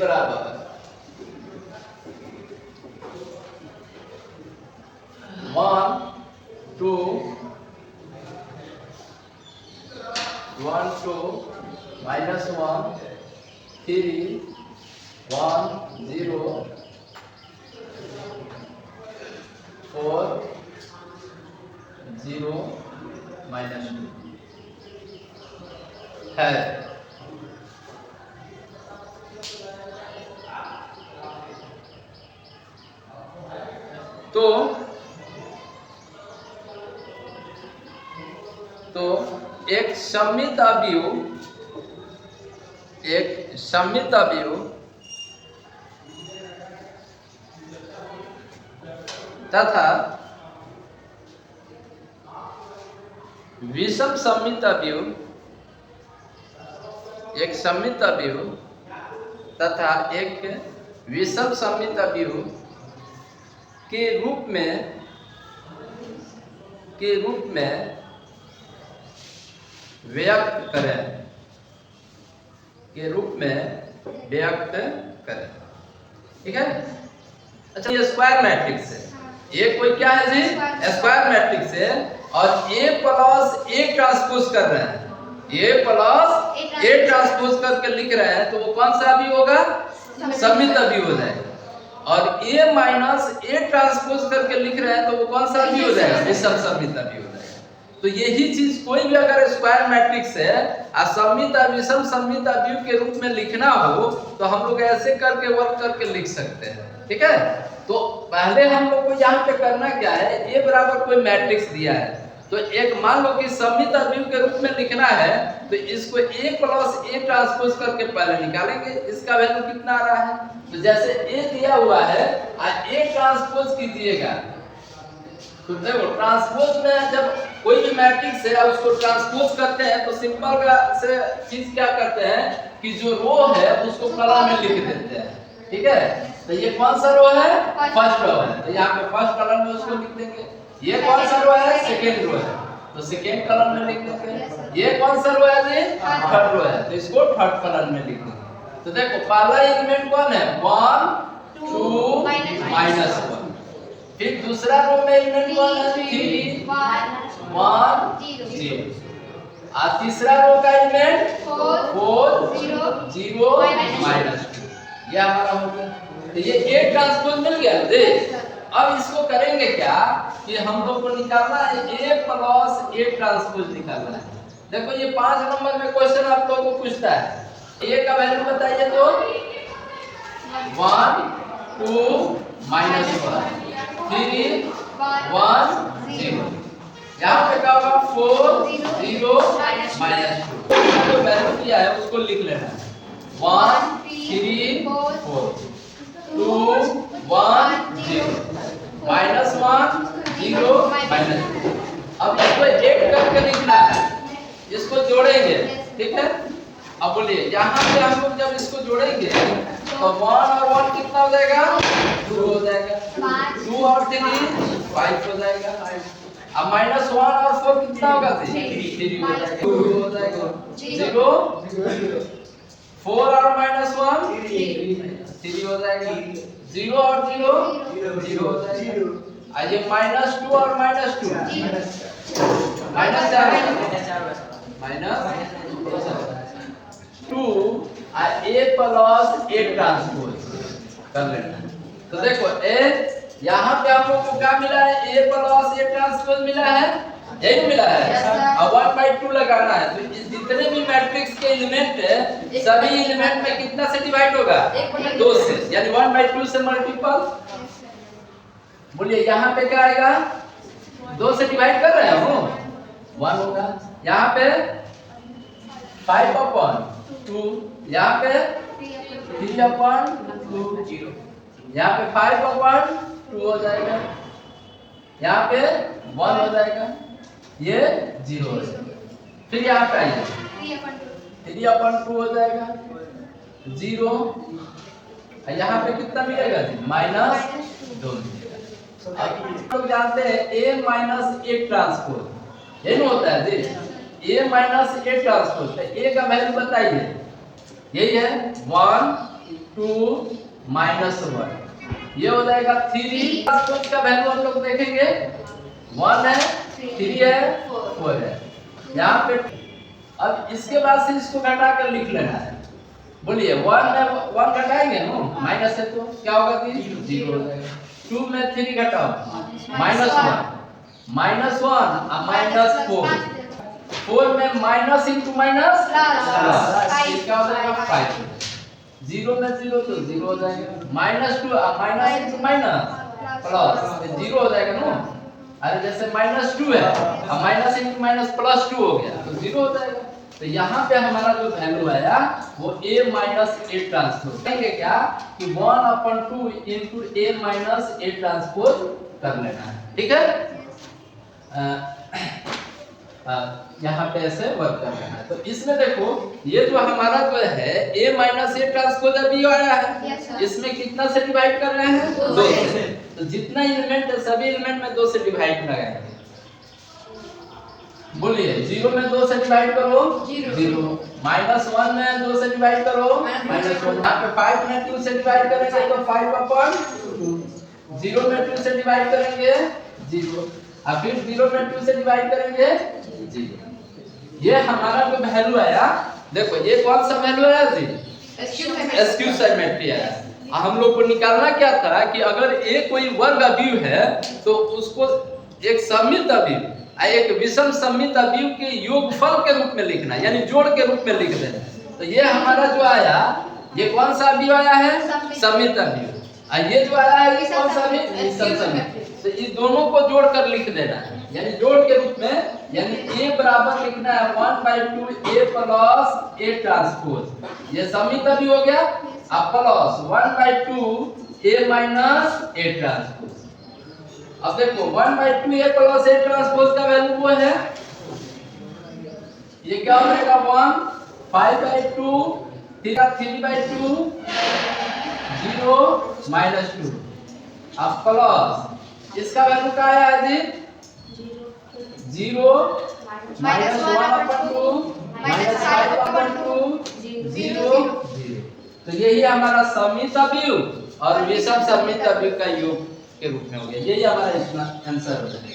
बराबर 1 2 1 2 minus 1 3 1 0 4 0 minus 2 है। तो एक सममित अवयव तथा विषम सममित अवयव, एक सममित अवयव तथा एक विषम सममित अवयव के रूप में व्यक्त करें, ठीक है। अच्छा, ये स्क्वायर मैट्रिक्स है, ये कोई क्या है जी, स्क्वायर मैट्रिक्स है और A प्लस A ट्रांसपोज कर रहे हैं, A प्लस A ट्रांसपोज करके लिख रहे हैं, तो वो कौन सा अवयव होगा, सममित अवयव हो जाएगा। और A माइनस A ट्रांसपोज करके लिख रहे हैं, तो वो कौन सा अवयव हो जाएगा, विषम सममित अवयव हो जाएगा। तो यही चीज कोई भी अगर स्क्वायर मैट्रिक्स है और सममित और विषम सममित अवयव के रूप में लिखना हो तो हम लोग ऐसे करके वर्क करके लिख सकते हैं, ठीक है। तो पहले हम लोग को यहाँ पे करना क्या है, A बराबर कोई मैट्रिक्स दिया है, तो एक मान लो कि सममित अवयव के रूप में लिखना है, तो इसको A प्लस A ट्रांसपोज करके पहले निकालेंगे, इसका वैल्यू कितना आ रहा है। तो जैसे A दिया हुआ है और A ट्रांसपोज कीजिएगा, तो देखो ट्रांसपोज में जब कोई भी मैट्रिक्स है उसको ट्रांसपोज करते हैं तो सिंपल से चीज क्या करते हैं कि जो रो है उसको कॉलम में लिख देते हैं, ठीक है। तो ये कौन सा रो है, फर्स्ट रो है, तो यहाँ पे फर्स्ट कॉलम में उसको लिख देंगे। ये कौन सा रो है, सेकेंड रो है, तो सेकेंड कॉलम में लिख देंगे। ये कौन सा रो है जी, थर्ड रो है, तो इसको थर्ड कॉलम में लिख देंगे। तो देखो पहला एलिमेंट कौन है, 1 2 माइनस 1, फिर दूसरा रो में एलिमेंट कौन है, 3 1 0, और तीसरा रो का एलिमेंट 4 0 माइनस 2, ये हमारा हो गया। तो ये A ट्रांसपोज मिल गया। देख अब इसको करेंगे क्या कि हम लोग को निकालना है A प्लस A ट्रांसपोज निकालना है। देखो ये 5 नंबर में क्वेश्चन आप लोगों को पूछता है, A का वैल्यू बताइए तो 1 2 माइनस 1 3 1 0, यहाँ पे क्या होगा 4 0 माइनस 2, जो वैल्यू दिया है उसको लिख लेना है 1 3 4 2 1 0 माइनस 1 0 माइनस 2। अब इसको ऐड करके लिखना है, इसको जोड़ेंगे, ठीक है। अब बोलिए यहाँ पे हम लोग जब इसको जोड़ेंगे तो 1 और 1 कितना हो जाएगा, 2 हो जाएगा, 2 और 3 5 हो जाएगा, अब माइनस 1 और 4 कितना होगा, 3 हो जाएगा, 2 हो जाएगा, 0 4 और माइनस 1 3 हो जाएगा, 0 और 0 0 हो जाएगा। आइए माइनस 2 और minus 2 minus 2 A plus A transpose कर लेना। तो देखो A यहाँ पे हम लोग को क्या मिला है, A प्लस A ट्रांसपोज मिला है, यही मिला है। अब 1/2 लगाना है, तो जितने भी मैट्रिक्स के एलिमेंट है सभी एलिमेंट में कितना से डिवाइड होगा, 2 से, यानी 1/2 से मल्टीपल। बोलिए यहाँ पे क्या आएगा, 2 से डिवाइड कर रहे हो 1 होगा, यहाँ पे 5/2, यहाँ पे 3/2, यहाँ पे 5/2 हो जाएगा, यहाँ पे 1 हो जाएगा, ये 0 हो जाएगा। फिर यहाँ पे आइए 3/2 हो जाएगा 0, यहाँ पे कितना मिलेगा जी, -2 मिलेगा। अब लोग जानते हैं A माइनस A ट्रांसपोज यही होता है जी, A माइनस A ट्रांसपोज। तो A का वैल्यू बताइए, यही है 1 2 माइनस 1, ये हो जाएगा 3। ट्रांसपोज का वैल्यू हम लोग देखेंगे 1 है, 3 है, 4 है यहाँ पे। अब इसके बाद से इसको घटा कर लिख लेना है। बोलिए 1 में 1 घटाएंगे ना, माइनस है तो क्या होगा कि 0 हो जाएगा। 2 में 3 घटाओ -1 और -4, 4 में माइनस इंटू माइनस प्लस, क्या हो जाएगा 5। 0 में 0 तो 0 हो जाएगा, -2 माइनस इंटू माइनस प्लस 0 हो जाएगा ना। अरे जैसे -2 है अब माइनस इंटू माइनस प्लस 2 हो गया तो 0 हो जाएगा। तो यहाँ पे हमारा जो वैल्यू आया वो a माइनस a ट्रांसपोज करेंगे क्या कि 1/2 into a minus a transpose कर लेना है, ठीक है। यहाँ पे ऐसे वर्क कर लेना है। तो इसमें देखो ये जो हमारा जो है a माइनस a ट्रांसपोज अभी आया है, इसमें कितना से डिवाइड कर रहे हैं 2 से। तो जितना एलिमेंट है सभी एलिमेंट में 2 से डिवाइड लगाएंगे। बोलिए 0 में 2 से डिवाइड करो 0, -1 में 2 से डिवाइड करो -1, यहाँ पे 5 में 2 से डिवाइड करेंगे तो 5/2, 0 में 2 से डिवाइड करेंगे 0, और फिर 0 में 2 से डिवाइड करेंगे 0। ये हमारा जो वैल्यू आया, देखो ये कौन सा वैल्यू आया जी, स्क्यू सिमेट्री आया। हम लोग को निकालना क्या था कि अगर एक कोई वर्ग अवयव है तो उसको एक सममित अवयव एक विषम सममित अवयव के योगफल के रूप में लिखना, यानी जोड़ के रूप में लिख देना। तो ये हमारा जो आया ये कौन सा अवयव आया है, सममित अवयव, और ये जो आया है ये कौन सा अवयव, विषम सममित। तो इस दोनों को जोड़कर लिख देना है, यानी जोड़ के रूप में, यानी a बराबर लिखना है 1/2 a प्लस a ट्रांसपोज, ये सममित अवयव हो गया, अब plus 1/2 a minus a transpose. अब देखो 1/2 a प्लस a ट्रांसपोज का वैल्यू वो है, ये क्या हो जाएगा 1, 5/2, 3/2, 0 -2, अब प्लस इसका वैल्यू क्या आया है जी 0 -1/2 -5/2 0 0। तो यही हमारा सममित अवयव और विषम सममित अवयव का योग के रूप में हो गया। यही हमारा इसका आंसर हो जाएगा।